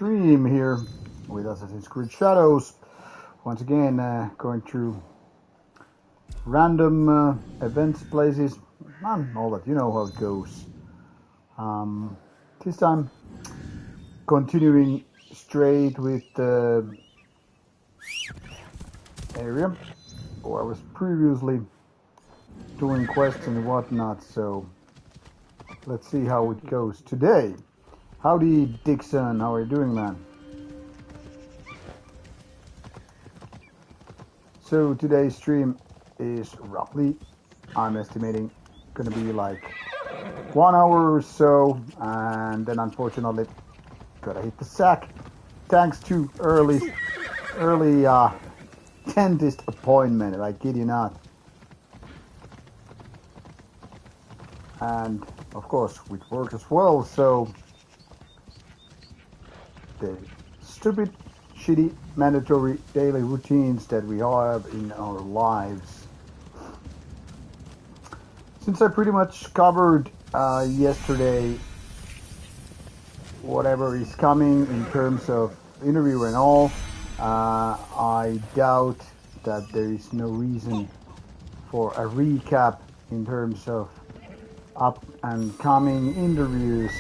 stream here with Assassin's Creed Shadows. Once again, going through random events, places, and all that. You know how it goes. This time, continuing straight with the area where I was previously doing quests and whatnot. So let's see how it goes today. Howdy, Dixon. How are you doing, man? So today's stream is roughly, I'm estimating, gonna be like 1 hour or so, and then unfortunately gotta hit the sack thanks to early dentist appointment. I kid you not. And of course with work as well, so the stupid, shitty, mandatory daily routines that we have in our lives. Since I pretty much covered yesterday whatever is coming in terms of interview and all, I doubt that there is no reason for a recap in terms of up and coming interviews.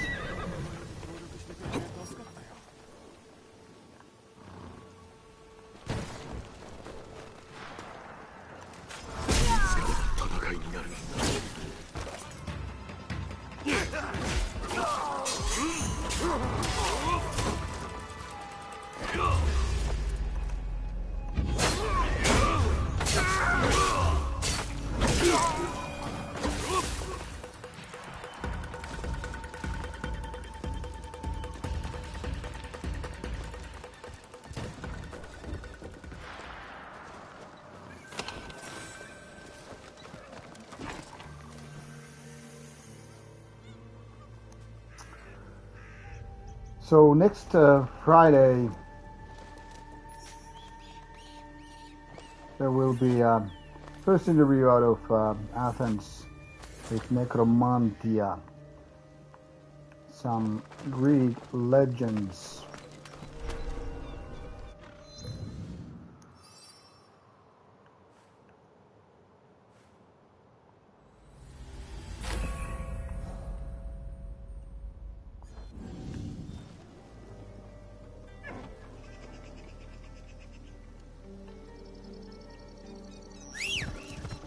So next Friday there will be first interview out of Athens with Necromantia, some Greek legends.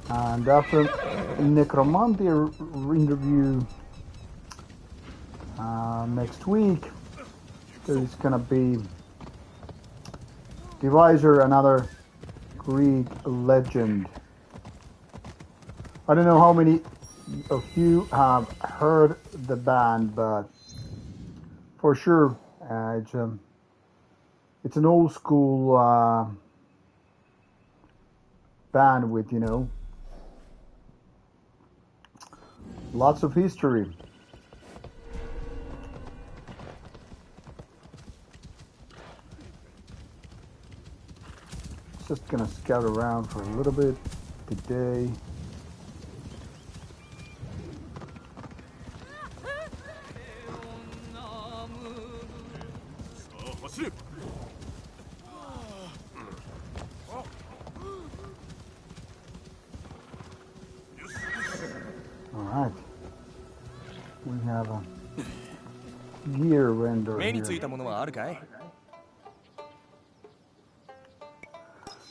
And after Necromantia interview next week, there is gonna be Divisor, another Greek legend. I don't know how many of you have heard the band, but for sure it's an old school band with, you know, lots of history. Just gonna scout around for a little bit today. Alright. We have a gear render here.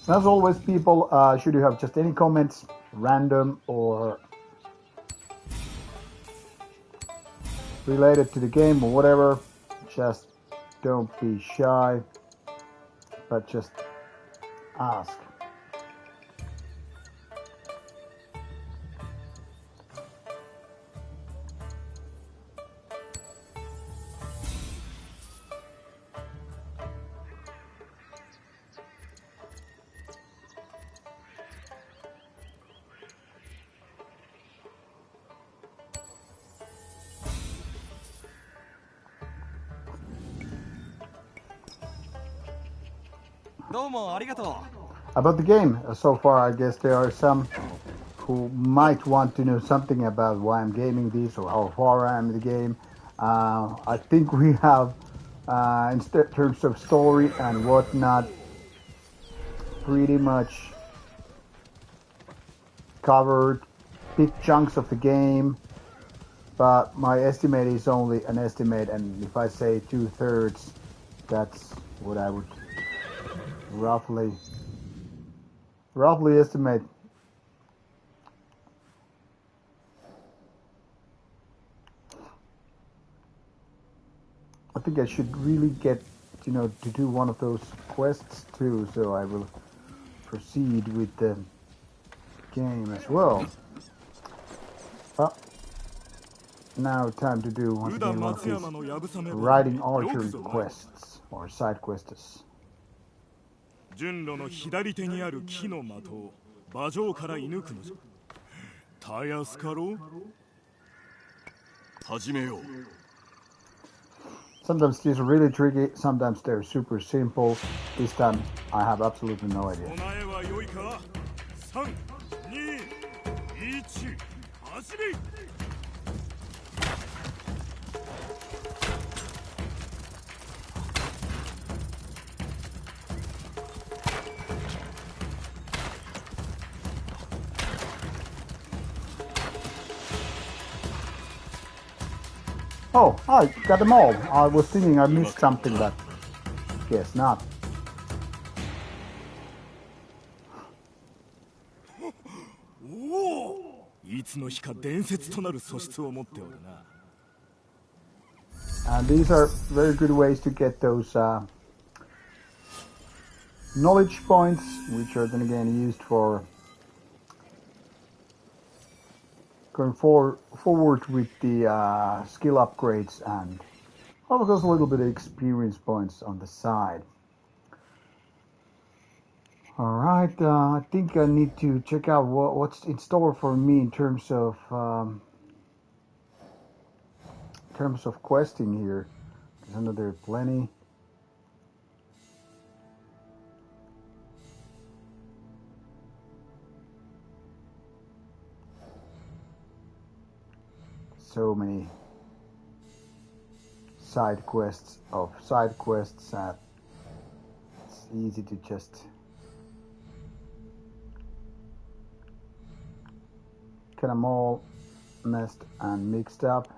As always, people, should you have just any comments, random or related to the game or whatever, just don't be shy, but just ask. About the game, so far I guess there are some who might want to know something about why I'm gaming this or how far I am in the game. I think we have in terms of story and whatnot, pretty much covered big chunks of the game, but my estimate is only an estimate, and if I say 2/3, that's what I would roughly estimate. I think I should really get, to do one of those quests too, so I will proceed with the game as well. But now time to do once again one of these riding archery quests or side quests. 順路の左手にある木の的を馬上から射抜くのじゃ。たやすかろう。始めよう。Sometimes these are really tricky, sometimes they're super simple. This time I have absolutely no idea. 備えは良いか。3、2、1、走り。Oh, I got them all. I was thinking I missed something, but guess not. いつの日か伝説となる素質を持っておるな。And these are very good ways to get those knowledge points, which are then again used for going forward with the skill upgrades, and of course a little bit of experience points on the side. Alright, I think I need to check out what's in store for me in terms of questing here. There's another plenty. So many side quests that it's easy to just get them all messed and mixed up.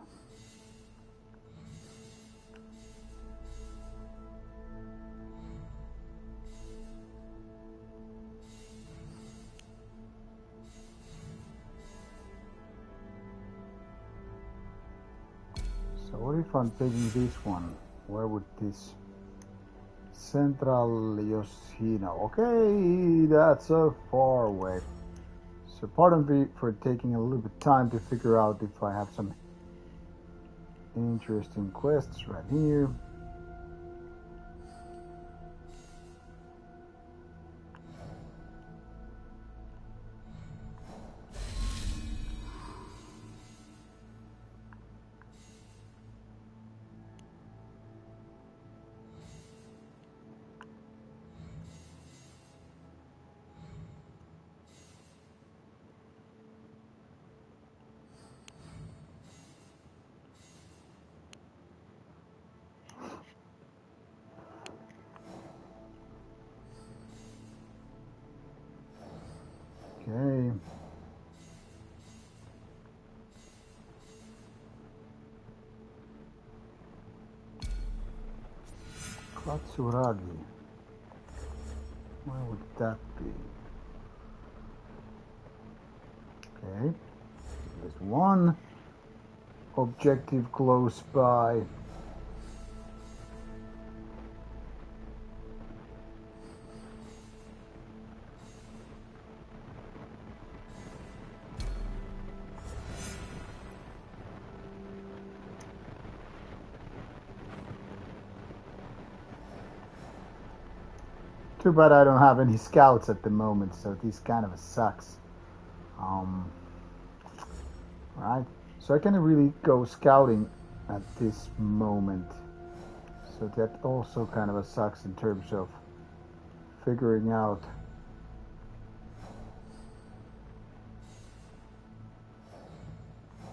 So what if I'm taking this one? Where would this Central Yoshino? Okay, that's so far away. So pardon me for taking a little bit of time to figure out if I have some interesting quests right here. Okay. Katsuragi. Where would that be? Okay. There's one objective close by. Too bad I don't have any scouts at the moment, so this kind of sucks. Right, so I can't really go scouting at this moment, so that also kind of sucks in terms of figuring out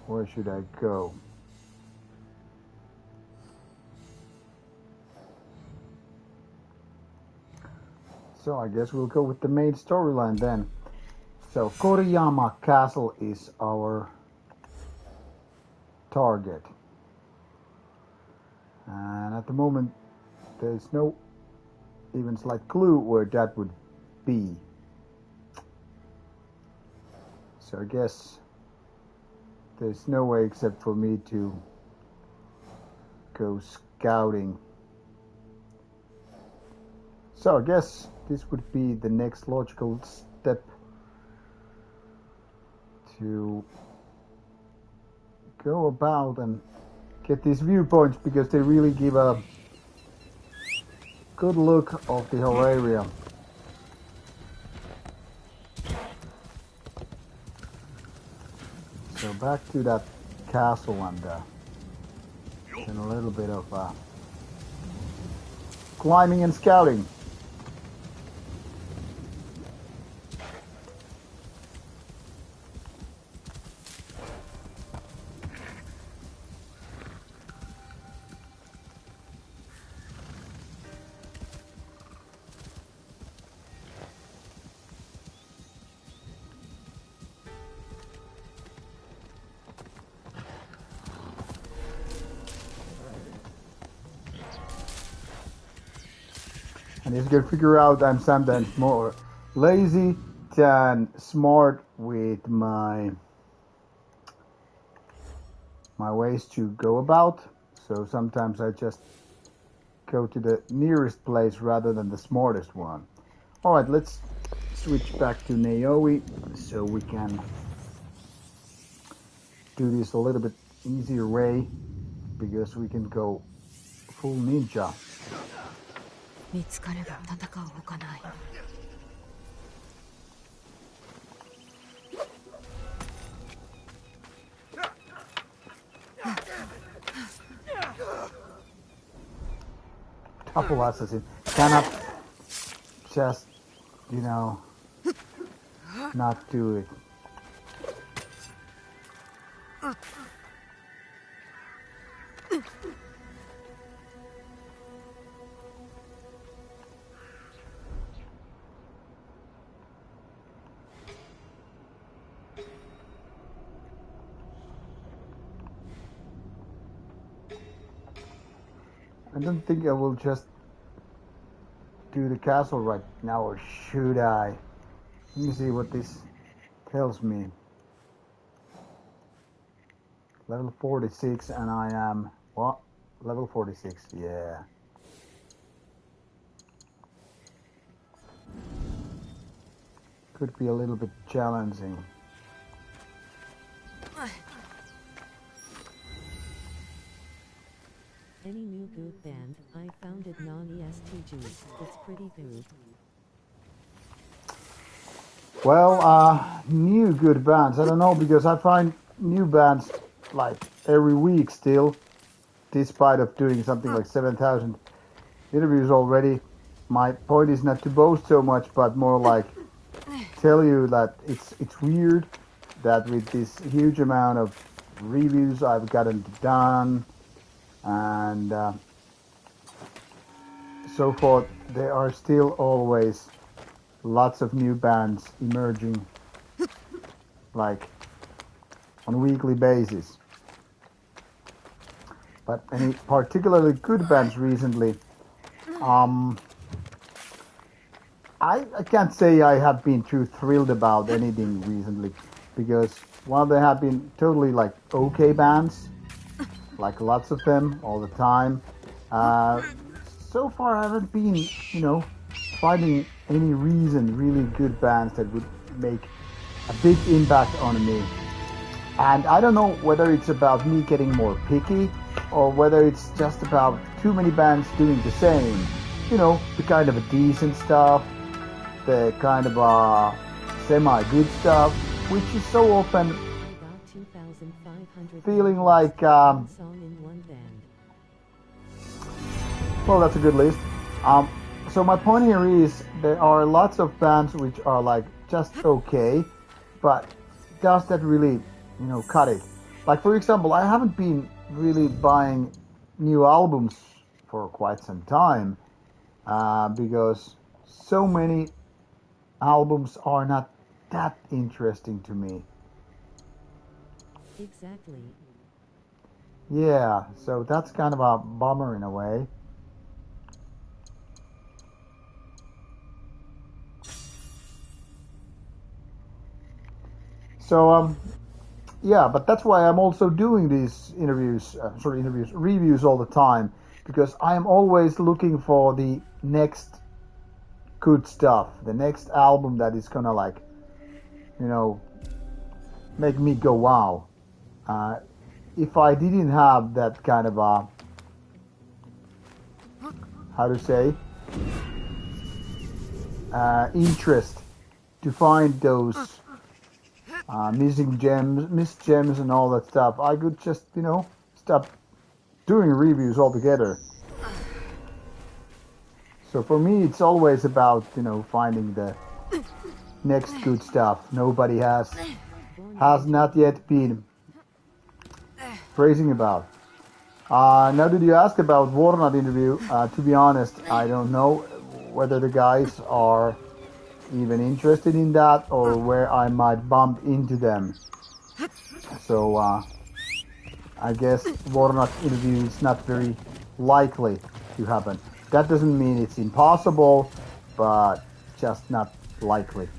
where should I go. So I guess we'll go with the main storyline then. So Koriyama Castle is our target. And at the moment there's no even slight clue where that would be. So I guess there's no way except for me to go scouting. So I guess this would be the next logical step to go about and get these viewpoints, because they really give a good look of the whole area. So back to that castle and then a little bit of climbing and scouting. And as you can figure out, I'm sometimes more lazy than smart with my ways to go about. So sometimes I just go to the nearest place rather than the smartest one. Alright, let's switch back to Naoe so we can do this a little bit easier way, because we can go full ninja. 見つかれば戦うほかない。Couple assassin cannot just, not do it. I don't think I will just do the castle right now, or should I? Let me see what this tells me. Level 46 and I am, what? Level 46, yeah. Could be a little bit challenging. Any new good band? I founded non-ESTG. It's pretty good. Well, new good bands. I don't know, because I find new bands like every week still, despite of doing something like 7,000 interviews already. My point is not to boast so much, but more like tell you that it's weird that with this huge amount of reviews I've gotten done and so forth, there are still always lots of new bands emerging, like on a weekly basis. But any particularly good bands recently, I can't say I have been too thrilled about anything recently, because while there have been totally like okay bands, like lots of them all the time, so far I haven't been, finding any really good bands that would make a big impact on me. And I don't know whether it's about me getting more picky, or whether it's just about too many bands doing the same. The kind of a decent stuff, the kind of semi-good stuff, which is so often feeling like, well, that's a good list. So my point here is there are lots of bands which are like just okay, but does that really, cut it? Like, for example, I haven't been really buying new albums for quite some time, because so many albums are not that interesting to me. Exactly. Yeah, so that's kind of a bummer in a way. So yeah, but that's why I'm also doing these reviews all the time, because I'm always looking for the next good stuff, the next album that is gonna like, you know, make me go wow. Uh, if I didn't have that kind of a, how to say, interest to find those missing gems, missed gems, and all that stuff, I could just, stop doing reviews altogether. So for me, it's always about, finding the next good stuff. Nobody has not yet been praising about. Now, did you ask about Warnot interview? To be honest, I don't know whether the guys are even interested in that or where I might bump into them. So I guess Warnot interview is not very likely to happen. That doesn't mean it's impossible, but just not likely.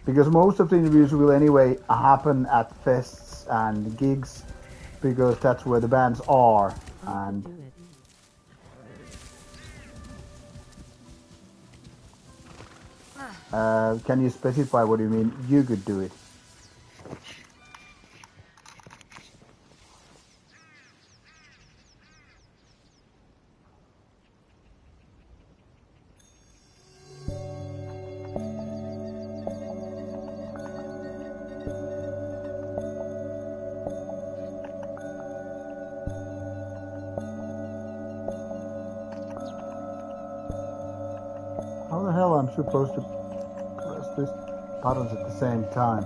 Because most of the interviews will anyway happen at fests and gigs, because that's where the bands are. I And could do it. can you specify what you mean? You could do it. How the hell I'm supposed to press these buttons at the same time?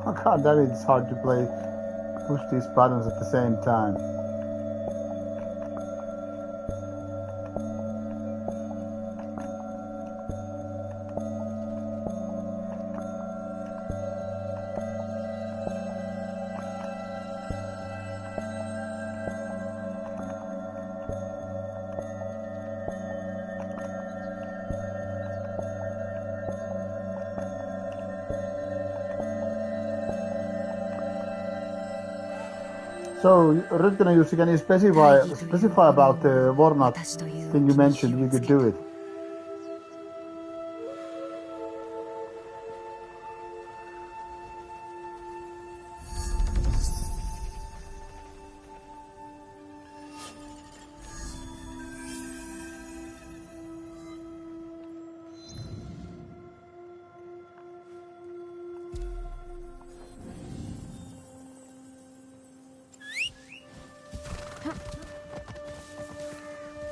Oh god, that is hard to play. Push these buttons at the same time. So, Rytkönen Jussi, can you specify about the Warnot thing you mentioned? You could do it.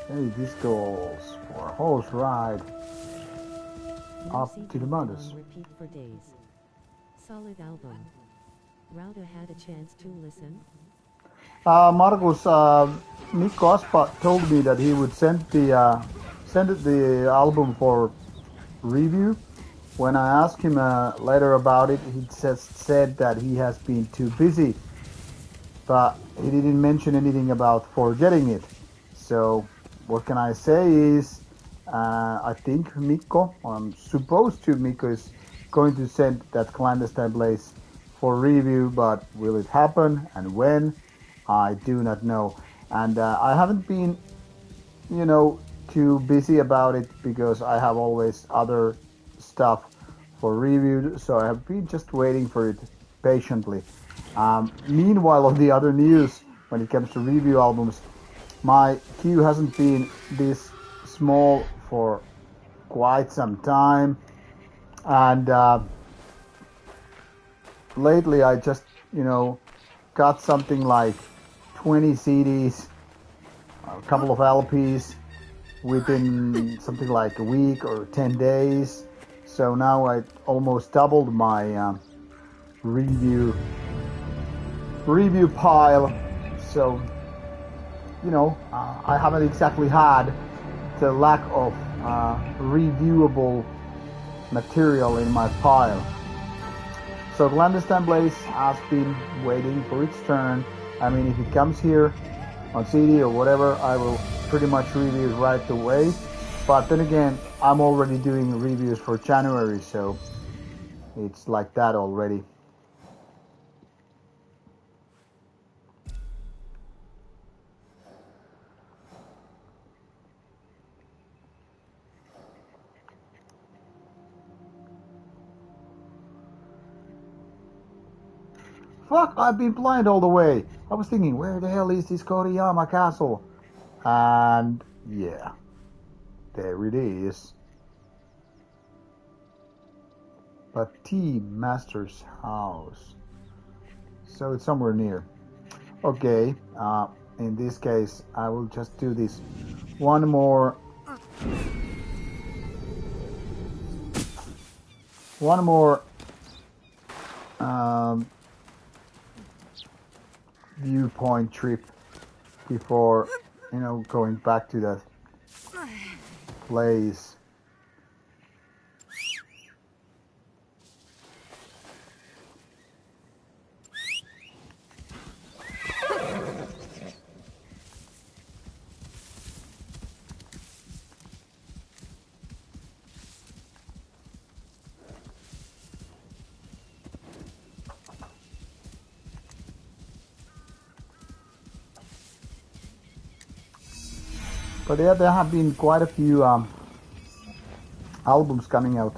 Hey, this goes for a horse ride No up to the CD mountains. on repeat for days. Solid album. Rauta had a chance to listen. Markus, Mikko Aspa told me that he would send the album for review. When I asked him later about it, he just said that he has been too busy, but he didn't mention anything about forgetting it. So what can I say is, I think Mikko, or I'm supposed to, Mikko is going to send that Clandestine Blaze for review, but will it happen and when? I do not know. And I haven't been, you know, too busy about it because I have always other stuff for review, so I have been just waiting for it patiently. Meanwhile, on the other news, when it comes to review albums, my queue hasn't been this small for quite some time, and lately I just, you know, got something like 20 CDs, a couple of LPs within something like a week or 10 days. So now I almost doubled my review pile. So, you know, I haven't exactly had the lack of reviewable material in my pile. So Clandestine Blaze has been waiting for its turn. I mean, if it comes here on CD or whatever, I will pretty much review it right away. But then again, I'm already doing reviews for January, so it's like that already. Fuck, I've been blind all the way. I was thinking, where the hell is this Koriyama castle? And yeah, there it is. But T Master's house. So it's somewhere near. Okay, in this case, I will just do this one more viewpoint trip before, you know, going back to that place. But yeah, there have been quite a few albums coming out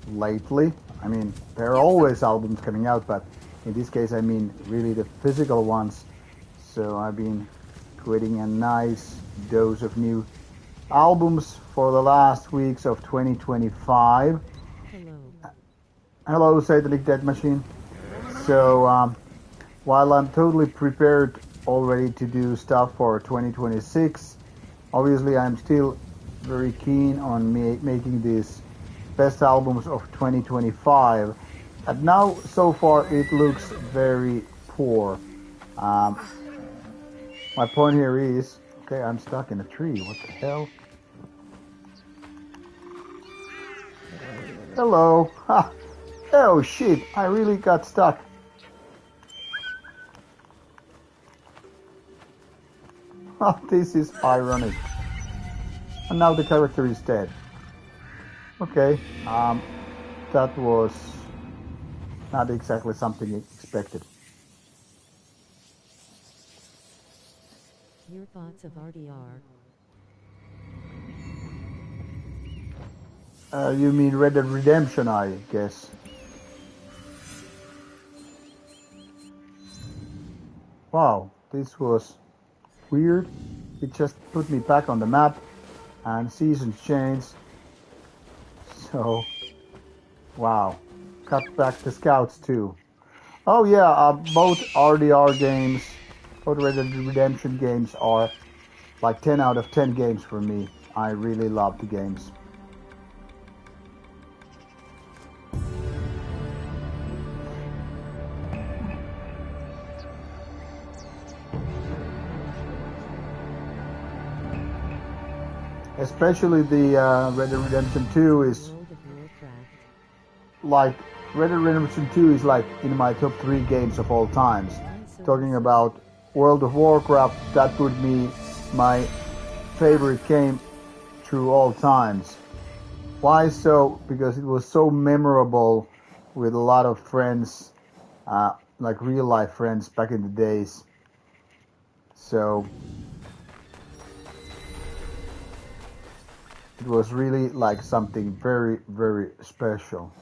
lately. I mean, there are always albums coming out, but in this case, I mean really the physical ones. So I've been creating a nice dose of new albums for the last weeks of 2025. Hello, Satanic Dead Machine. So while I'm totally prepared already to do stuff for 2026, obviously I'm still very keen on making these best albums of 2025. And now, so far, it looks very poor. My point here is, okay, I'm stuck in a tree. What the hell? Hello. Ha. Oh shit, I really got stuck. Oh, this is ironic. And now the character is dead. Okay, that was not exactly something expected. Your thoughts of RDR? You mean Red Dead Redemption, I guess. Wow, this was weird. It just put me back on the map and seasons changed. So, wow. Cut back the scouts too. Oh yeah, both RDR games, both Red Dead Redemption games are like 10 out of 10 games for me. I really love the games. Especially the Red Dead Redemption 2 is like, Red Dead Redemption 2 is like in my top 3 games of all times. Talking about World of Warcraft, that would be my favorite game through all times. Why so? Because it was so memorable with a lot of friends, like real life friends back in the days. So it was really like something very, very special.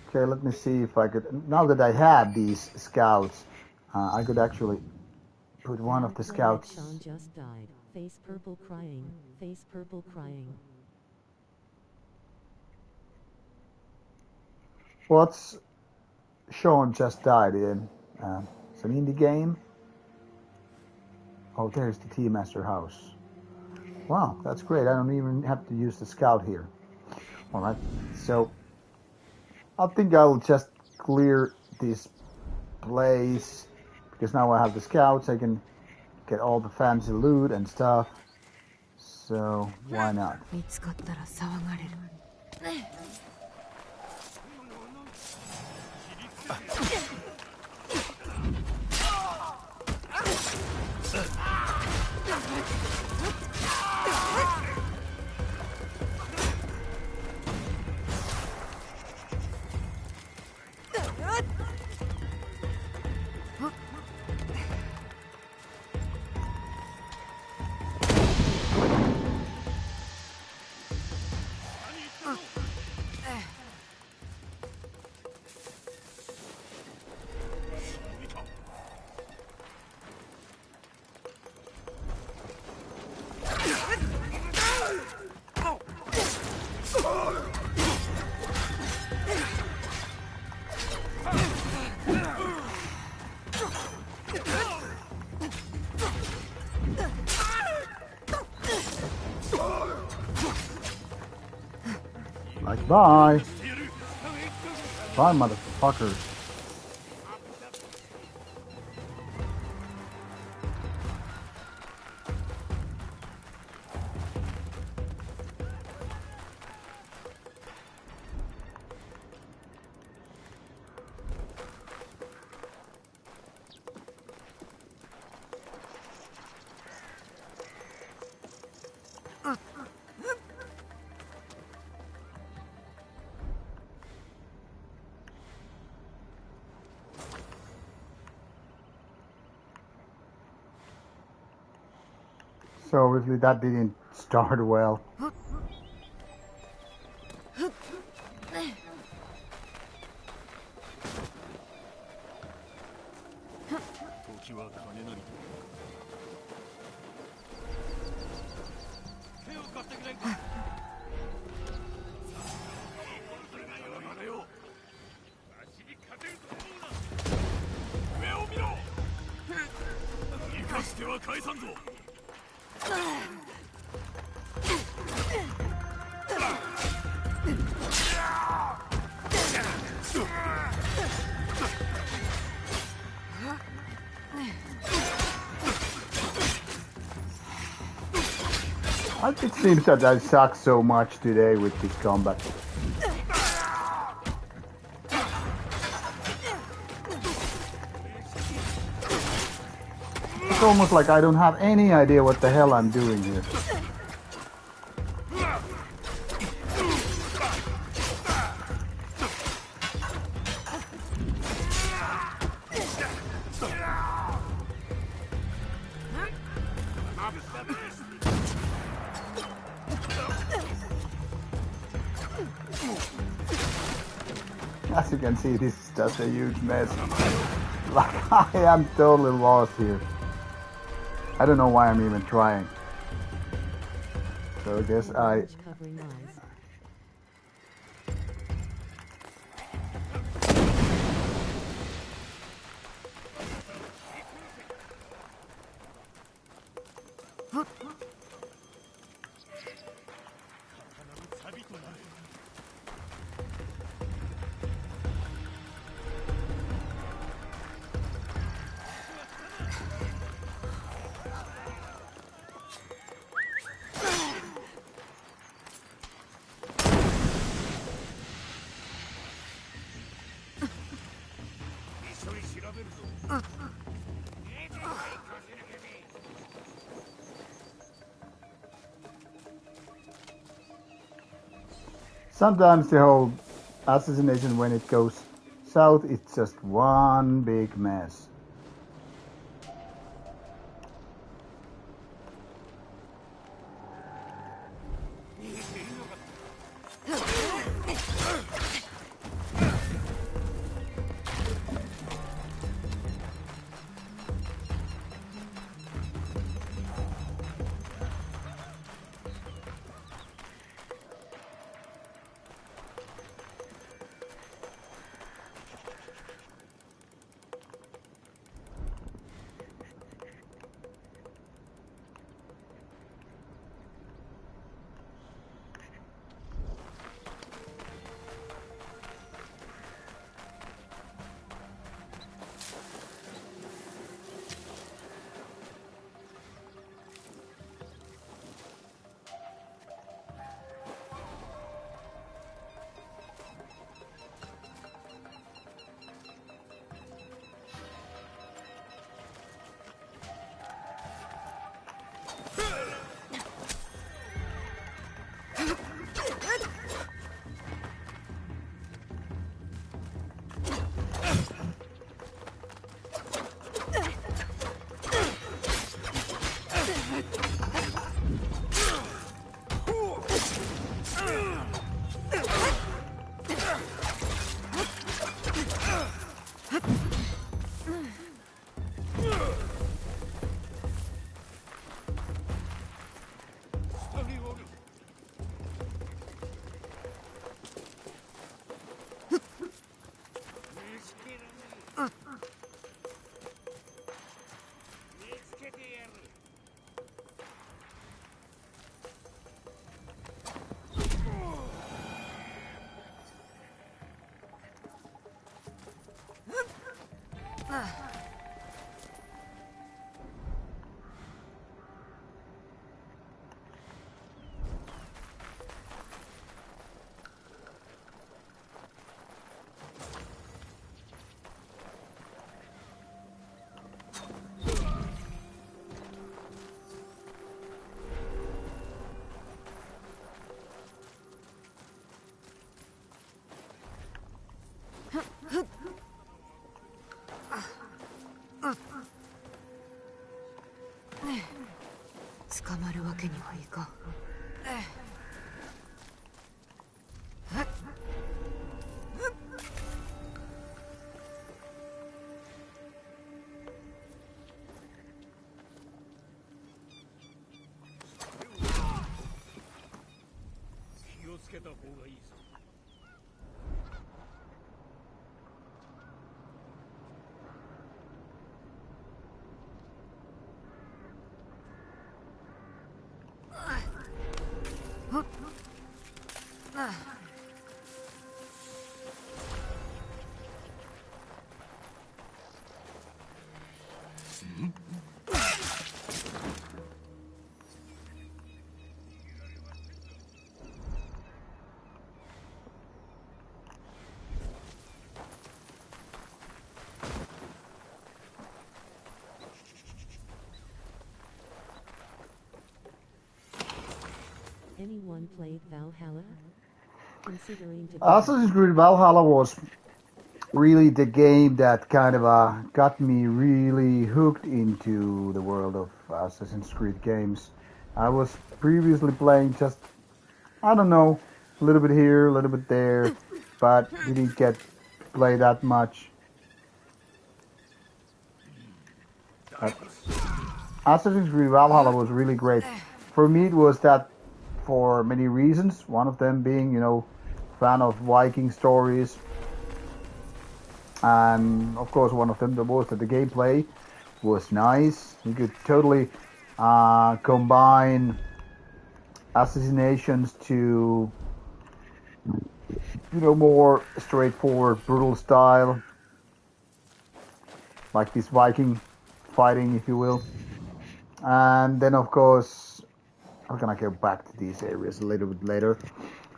Okay, let me see if I could. Now that I had these scouts, I could actually put one of the scouts. Sean just died. Face purple crying. Face purple crying. What's Sean just died in? It's an indie game. Oh, there's the Tea Master house. Wow, that's great. I don't even have to use the scout here. All right, so I think I'll just clear this place because now I have the scouts. I can get all the fancy loot and stuff. So why not? 見つかったら騒がれる。Like, bye. Bye, motherfuckers. So obviously that didn't start well. 時は金なり。手を貸してくれんか。それがよよ。わしに勝てると思うな。上を見ろ。生かしては返さんぞ。It seems that I suck so much today with this combat. It's almost like I don't have any idea what the hell I'm doing here. As you can see, this is just a huge mess. Like, I am totally lost here. I don't know why I'm even trying. So I guess I... Sometimes the whole assassination, when it goes south, it's just one big mess.捕まるわけにはいかん。気をつけた方がいいぞ。Anyone played Valhalla? Considering to Assassin's Creed Valhalla was really the game that kind of got me really hooked into the world of Assassin's Creed games. I was previously playing just, I don't know, a little bit here, a little bit there, but didn't get to play that much. But Assassin's Creed Valhalla was really great. For me, it was that for many reasons. One of them being, fan of Viking stories. And of course, one of them was that the gameplay was nice. You could totally combine assassinations to, more straightforward, brutal style, like this Viking fighting, if you will. And then, of course, I'm gonna go back to these areas a little bit later.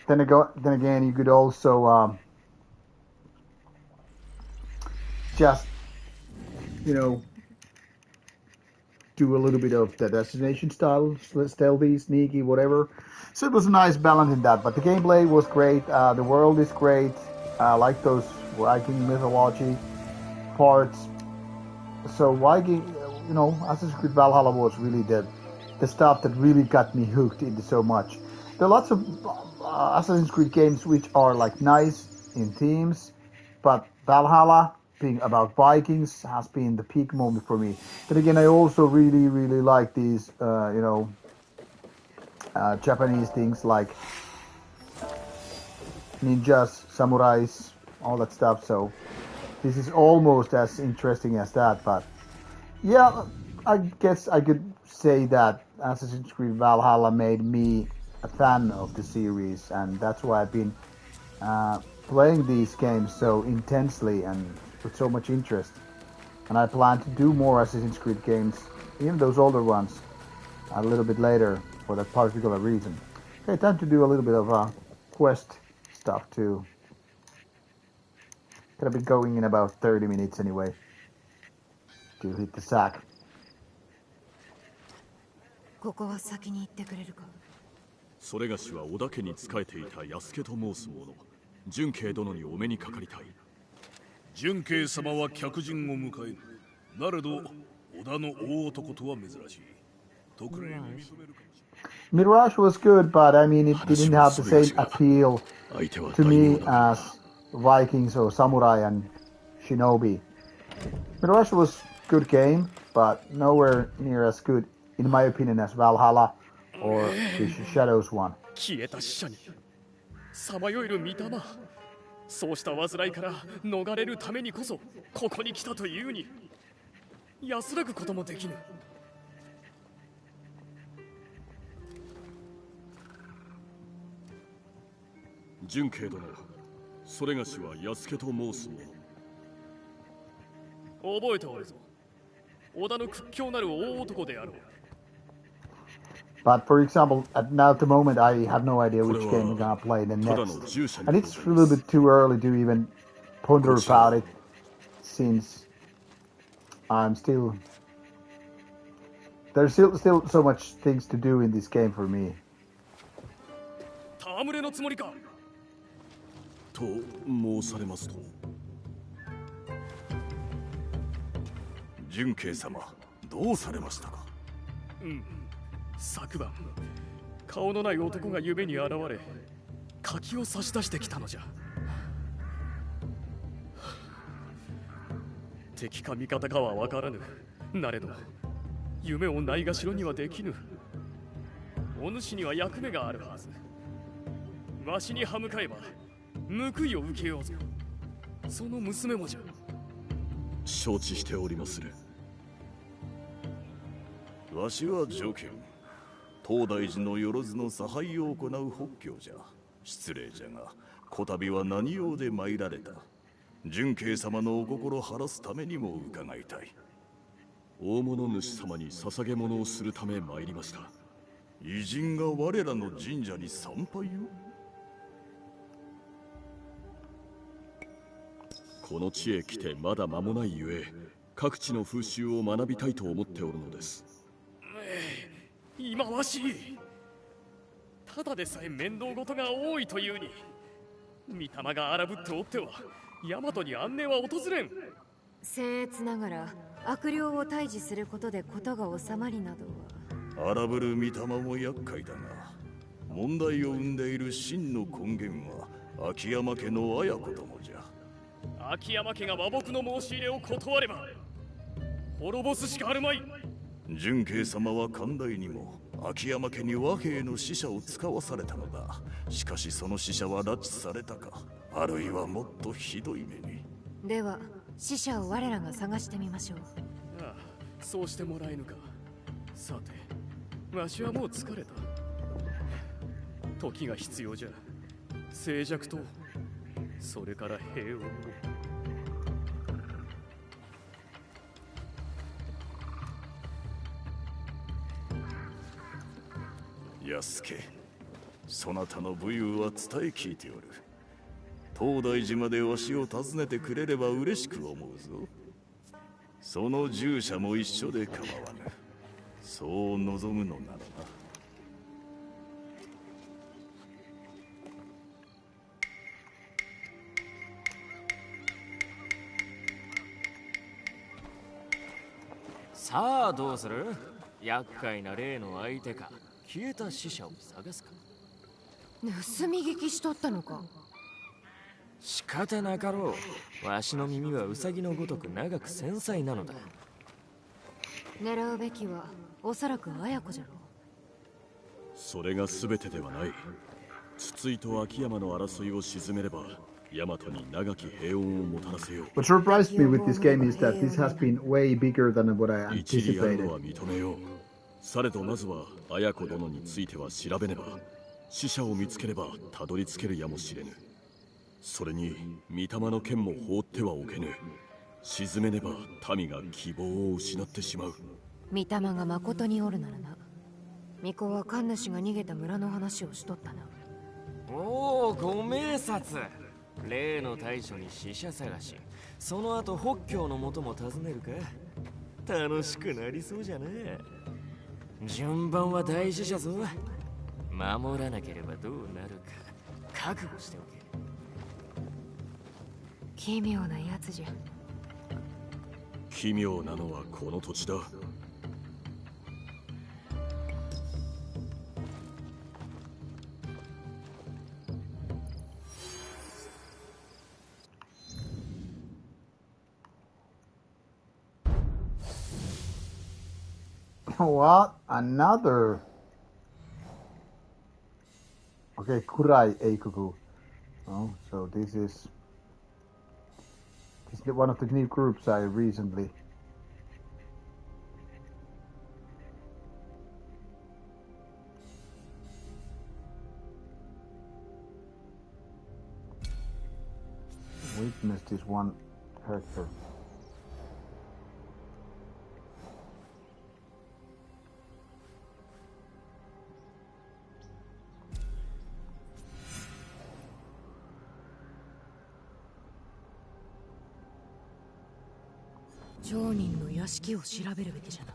Then again, you could also just, do a little bit of the destination style, stealthy, sneaky, whatever. So it was a nice balance in that. But the gameplay was great. The world is great. I like those Viking mythology parts. So Viking, Assassin's Creed Valhalla was really the stuff that really got me hooked into so much. There are lots of Assassin's Creed games which are like nice in themes, but Valhalla, being about Vikings, has been the peak moment for me. But again, I also really, really like these, Japanese things like ninjas, samurais, all that stuff. So this is almost as interesting as that. But yeah, I guess I could say that Assassin's Creed Valhalla made me a fan of the series, and that's why I've been playing these games so intensely and with so much interest. And I plan to do more Assassin's Creed games, even those older ones, a little bit later for that particular reason. Okay, time to do a little bit of quest stuff too. Gonna be going in about 30 minutes anyway to hit the sack. ここは先に行ってくれるか。それがしは織田家に仕えていた安家と申す者、純慶殿にお目にかかりたい。純慶様は客人を迎えぬ。なれど織田の大男とは珍しい。特例を認めるかもしれない。Mirage was good, but I mean, it didn't have the same appeal to me as Vikings or Samurai and Shinobi. Mirage was good game, but nowhere near as good, in my opinion, as Valhalla or the Shadows one. 消えた死者にさまよえる御霊、そうした煩いから逃れるためにこそここに来たというに安らぐこともできぬ。純慶殿、それがしは安家と申す者。覚えておるぞ。織田の屈強なる大男であろう。But for example, now at the moment, I have no idea which game I'm gonna play the next. And it's a little bit too early to even ponder about it, since there's still so much things to do in this game for me. 戯れのつもりかと申されますと、純慶様、どうされましたか。昨晩顔のない男が夢に現れ、柿を差し出してきたのじゃ。敵か味方かは分からぬ。なれど夢をないがしろにはできぬ。お主には役目があるはず。わしに歯向かえば報いを受けようぞ。その娘もじゃ。承知しておりまする。わしは上見。東大寺のよの差配を行う法教じゃ。失礼じゃが、こたびは何用で参られた。純慶様のお心晴らすためにも伺いたい。大物主様に捧げ物をするため参りました。偉人が我らの神社に参拝を。この地へ来てまだ間もないゆえ、各地の風習を学びたいと思っておるのです。忌まわしい。ただでさえ面倒事が多いというに、御霊が荒ぶっておっては大和に安寧は訪れん。僭越ながら悪霊を退治することで事が収まりなどは。荒ぶる御霊も厄介だが、問題を生んでいる真の根源は秋山家の綾子殿じゃ。秋山家が和睦の申し入れを断れば滅ぼすしかあるまい。純慶様は寛大にも秋山家に和平の使者を使わされたのだ。しかしその使者は拉致されたか、あるいはもっとひどい目に。では使者を我らが探してみましょう。ああ、そうしてもらえぬか。さて、わしはもう疲れた。時が必要じゃ。静寂とそれから平穏を。安家、そなたの武勇は伝え聞いておる。東大寺までわしを訪ねてくれれば嬉しく思うぞ。その従者も一緒で構わぬ。そう望むのならな。さあどうする？厄介な例の相手か消えた死者を探すか。盗み聞きしとったのか。仕方なかろう。わしの耳はウサギのごとく長く繊細なのだ。狙うべきはおそらく綾子じゃろう。それが全てではない。筒井と秋山の争いを鎮めれば大和に長き平穏をもたらせよう。 What surprised me with this game is that this has been way bigger than what I 一理ある anticipated. のは認めよう。されどまずは綾子殿については調べねば、死者を見つければたどり着けるやもしれぬ。それに御霊の剣も放ってはおけぬ。沈めねば民が希望を失ってしまう。御霊が誠におるならな。巫女は神主が逃げた村の話をしとったな。おお、ご明察。例の大将に死者探し、その後北境の元も訪ねるか。楽しくなりそうじゃな。順番は大事じゃぞ。守らなければどうなるか覚悟しておけ。奇妙なやつじゃ。奇妙なのはこの土地だ。What? Another? Okay, Kurai Eikuku. Oh, so this is one of the new groups I recently. Witnessed this one character.「町人の屋敷を調べるべきじゃな。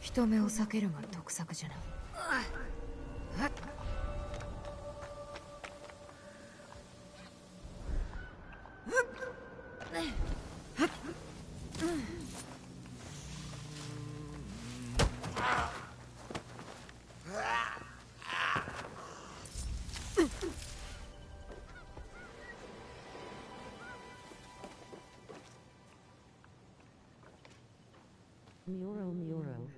人目を避けるが得策じゃな。Mioro Mioro.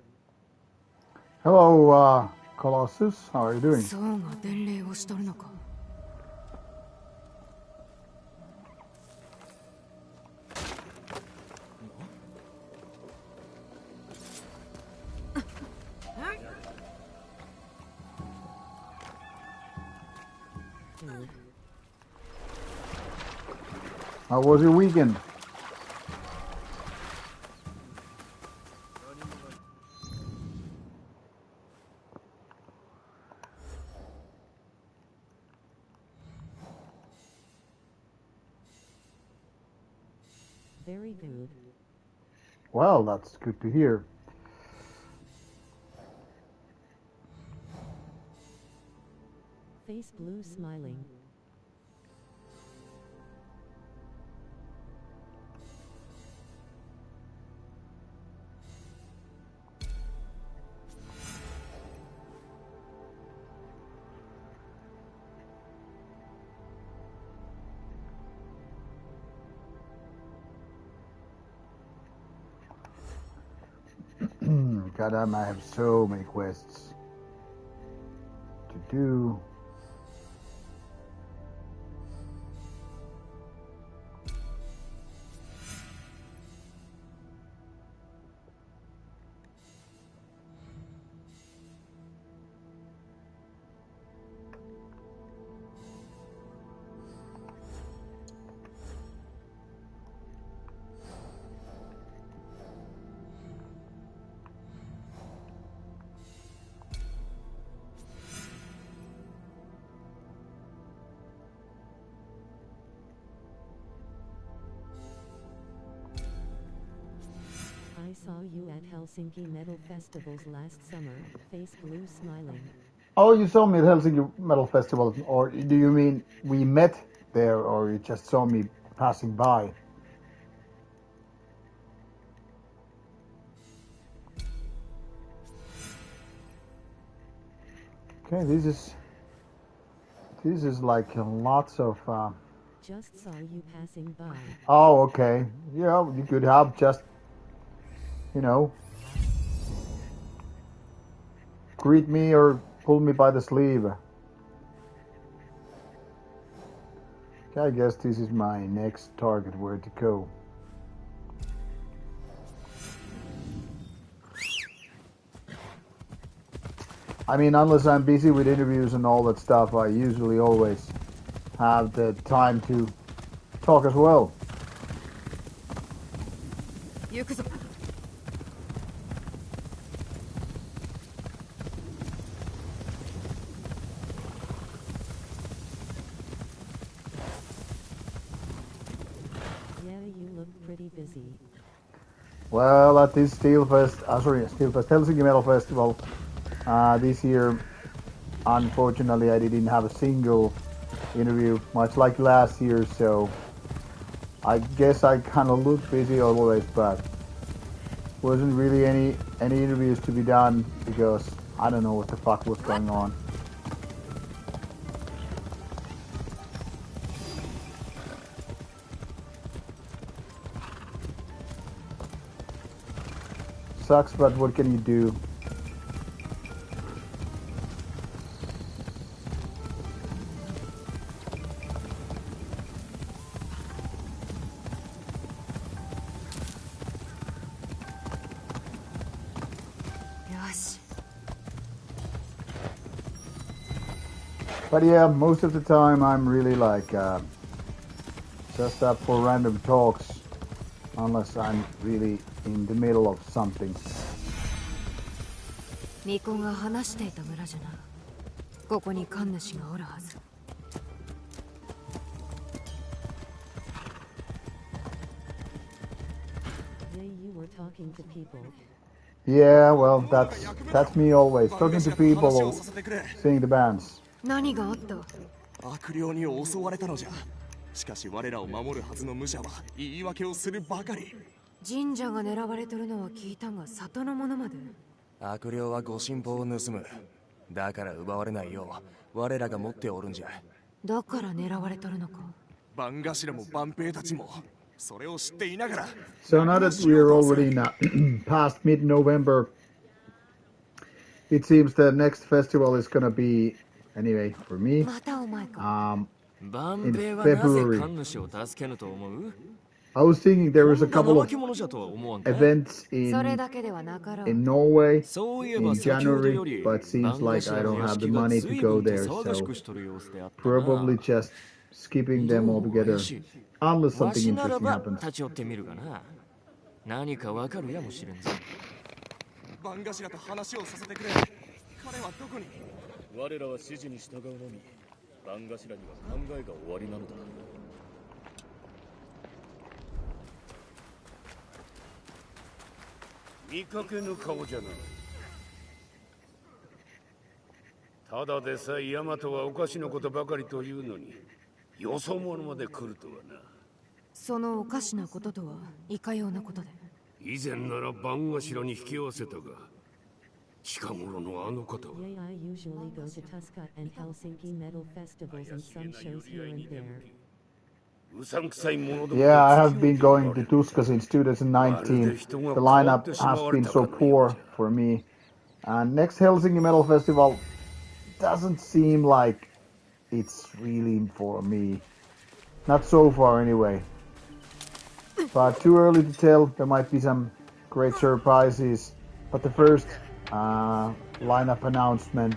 Hello, Colossus. How are you doing? 僧が伝令をしとるのか。How was your weekend? Very good. Well, that's good to hear. Face blue smiling. Goddamn, I have so many quests to do. I saw you at Helsinki Metal Festivals last summer. Face blue smiling. Oh, you saw me at Helsinki Metal Festival, or do you mean we met there, or you just saw me passing by? Okay, this is like lots of. Just saw you passing by. Oh, okay. Yeah, you could have just, greet me or pull me by the sleeve. Okay, I guess this is my next target where to go. I mean, unless I'm busy with interviews and all that stuff, I usually always have the time to talk as well. Yeah, you look pretty busy. Well, at this Helsinki Metal Festival this year, unfortunately, I didn't have a single interview, much like last year, so I guess I kind of look busy always, but wasn't really any interviews to be done because I don't know what the fuck was going on. Sucks, but what can you do? But yeah, most of the time I'm really like just up for random talks, unless I'm really in the middle of something. 巫女が話していた村じゃな。ここに神主がおるはず。You were talking to people. Yeah, well, that's me always talking to people or seeing the bands. 何があった？悪霊に襲われたのじゃ。しかし我らを守るはずの武者は言い訳をするばかり。神社が狙われてるのは聞いたが、里の者まで。悪霊はご神宝を盗む。だから奪われないよう我らが持っておるんじゃ。だから狙われとるのか。番頭も番兵たちもそれを知っていながら。So now that we are already past mid-November, it seems the next festival is gonna be, anyway, for me, in February. I was thinking there was a couple of events in Norway in January, but seems like I don't have the money to go there, so probably just skipping them altogether, unless something interesting happens. 何かわかるやもしれんぞ。番頭と話をさせてくれ。彼はどこに？我らは指示に従うのみ。番頭には考えが終わりなのだ。見かけぬ顔じゃな。ただでさえヤマトはおかしなことばかりというのに、よそ者まで来るとはな。そのおかしなこととはいかようなことで。以前なら番頭に引き合わせたが、近頃のあの方は。 Yeah, I usually go to Tuska and Helsinki metal festivals and some shows here and there. Yeah, I have been going to Tuska since 2019. The lineup has been so poor for me. And next Helsinki Metal Festival doesn't seem like it's really for me. Not so far anyway. But too early to tell. There might be some great surprises. But the first lineup announcement,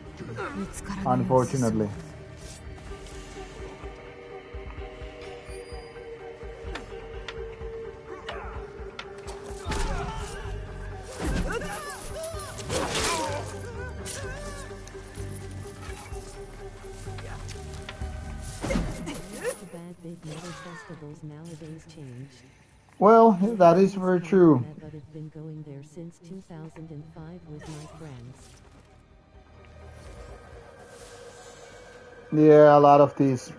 unfortunately. Big metal festivals nowadays changed. Well, that is very true. But I've been going there since 2005 with my friends. Yeah, a lot of these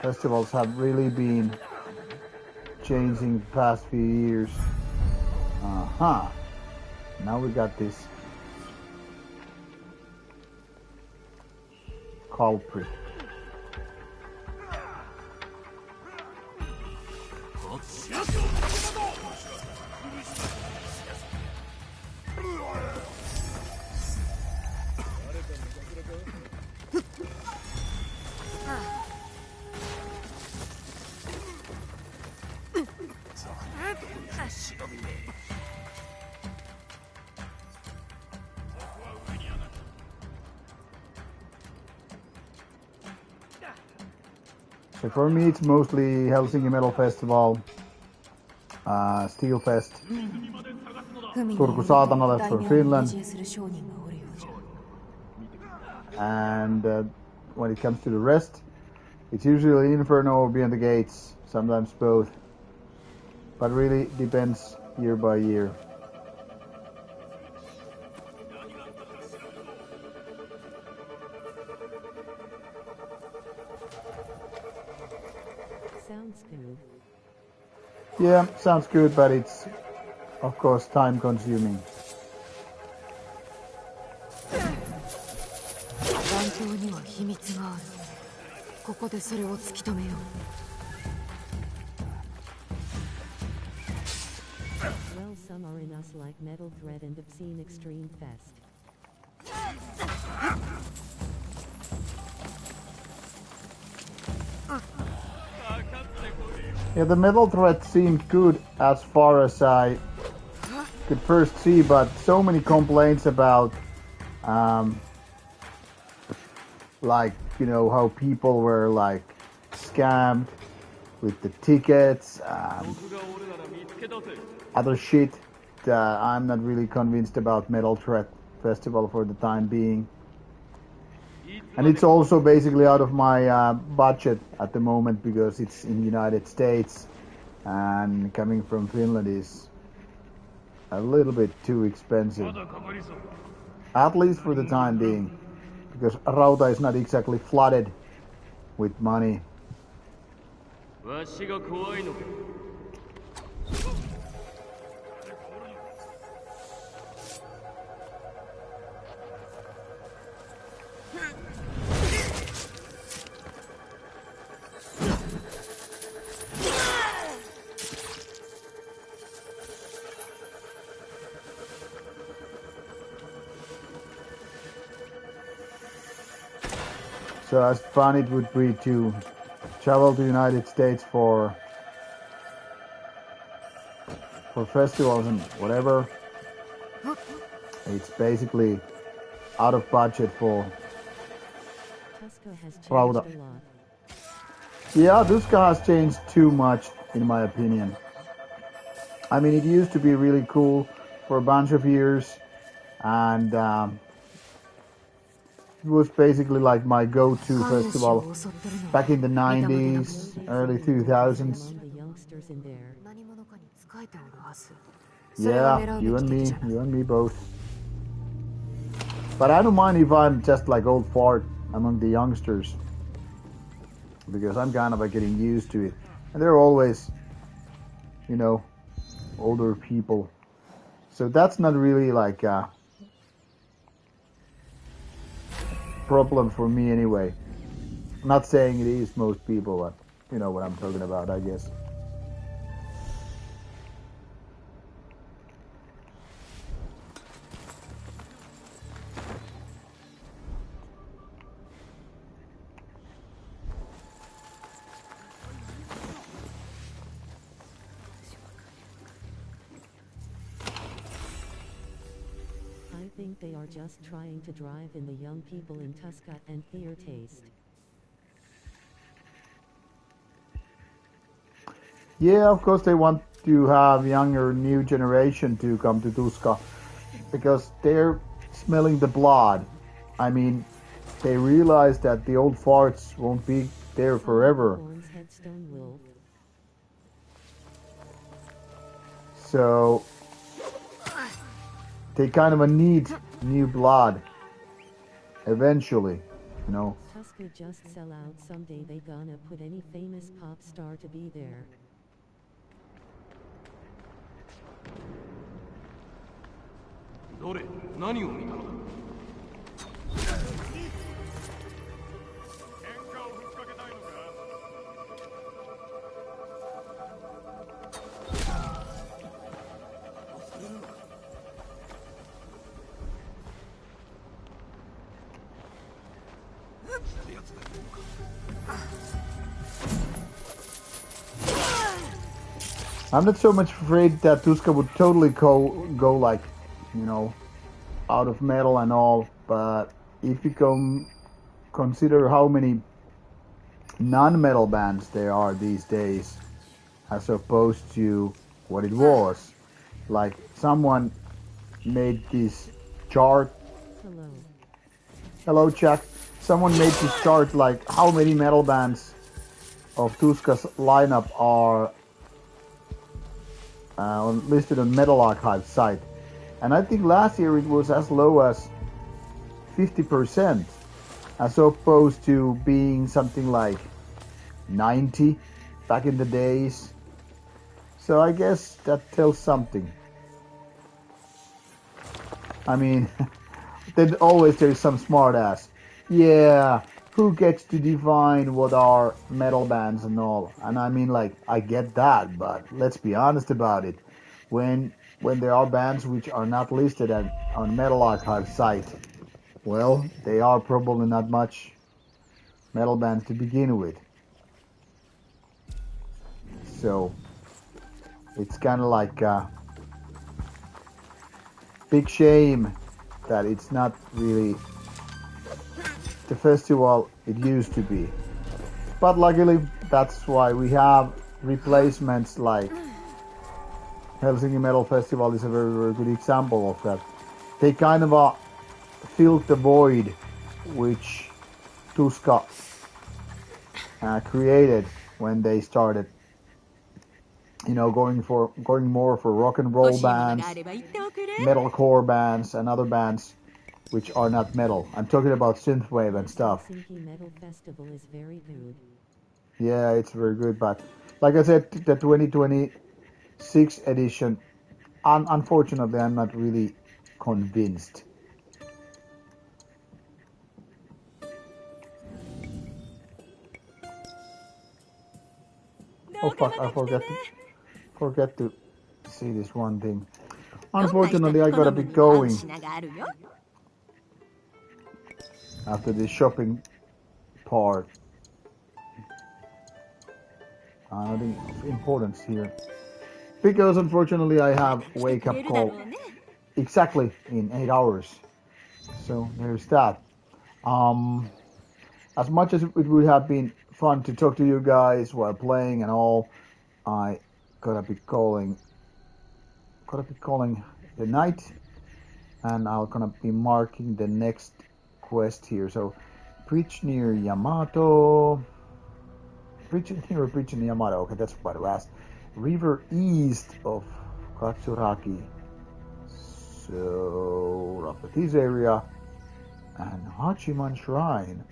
festivals have really been changing the past few years. Now we got this culprit. So for me, it's mostly Helsinki Metal Festival, Steel Fest, Turku Saatanalehto for Finland, and when it comes to the rest, it's usually Inferno or Beyond the Gates, sometimes both, but really depends year by year. Sounds good. Yeah, sounds good, but it's, of course, time consuming. Well, some are in us like Metal Threat and Obscene Extreme Fest. Yeah, the Metal Threat seemed good as far as I could first see, but so many complaints about, like, you know, how people were, like, scammed with the tickets and other shit. I'm not really convinced about Metal Threat Festival for the time being. And it's also basically out of my budget at the moment because it's in the United States and coming from Finland is a little bit too expensive. At least for the time being, because Rauta is not exactly flooded with money. So as fun it would be to travel to the United States for festivals and whatever, it's basically out of budget for Tuska has changed Rauta. a lot. Yeah, Tuska has changed too much in my opinion. I mean, it used to be really cool for a bunch of years, and it was basically like my go-to festival back in the 90s, early 2000s. Among the youngsters in there. Yeah, you and me both. But I don't mind if I'm just like old fart among the youngsters, because I'm kind of getting used to it. And they're always, you know, older people. So that's not really like a problem for me anyway. I'm not saying it is most people, but you know what I'm talking about, I guess. I think they are just trying to drive in the young people in Tusca and their taste. Yeah, of course they want to have younger, new generation to come to Tuska because they're smelling the blood. I mean, they realize that the old farts won't be there forever. Horns headstone wolf. So they kind of need new blood eventually, you know. Tusca just sell out someday. They gonna put any famous pop star to be there. I'm not so much afraid that Tuska would totally go like, you know, out of metal and all, but if you consider how many non-metal bands there are these days, as opposed to what it was, like someone made this chart. Hello. Hello, Jack. Someone made this chart like how many metal bands of Tuska's lineup are listed on Metal Archive site, and I think last year it was as low as 50%, as opposed to being something like 90 back in the days. So I guess that tells something. I mean, then always there's some smart ass. Yeah, who gets to define what are metal bands and all? And I mean, like, I get that, but let's be honest about it. When there are bands which are not listed on Metal Archive site, well, they are probably not much metal bands to begin with. So it's kind of like a big shame that it's not really the festival it used to be. But luckily, that's why we have replacements like Helsinki Metal Festival is a very, very good example of that. They kind of filled the void which Tuska created when they started, you know, going more for rock and roll bands, metalcore bands, and other bands which are not metal. I'm talking about synthwave and stuff. Helsinki Metal Festival is very good. Yeah, it's very good, but like I said, the 2026 edition, unfortunately, I'm not really convinced. Oh fuck! I forget to see this one thing. Unfortunately, I gotta be going after the shopping part. Nothing of importance here. Because unfortunately I have wake up call exactly in 8 hours. So there's that. As much as it would have been fun to talk to you guys while playing and all, I gotta be calling the night, and I'm gonna be marking the next quest here. So bridge near Yamato. Bridge near Yamato. Okay, that's quite last. River east of Katsuraki. So roughly this area. And Hachiman Shrine.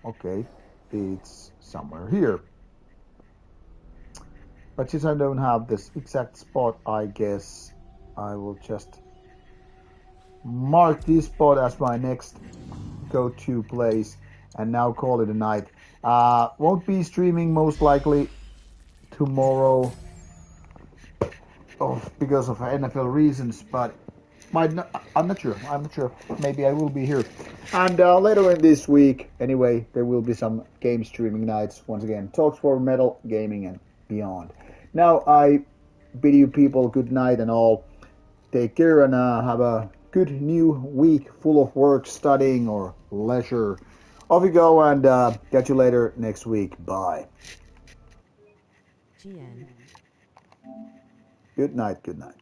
Okay, it's somewhere here. But since I don't have this exact spot, I guess I will just mark this spot as my next go-to place and now call it a night. Won't be streaming most likely tomorrow because of NFL reasons, but might not, I'm not sure. Maybe I will be here. And later in this week, anyway, there will be some game streaming nights. Once again, talks for metal, gaming, and beyond. Now, I bid you people good night and all. Take care and have a good new week full of work, studying, or leisure. Off you go and catch you later next week. Bye. GN. Good night. Good night.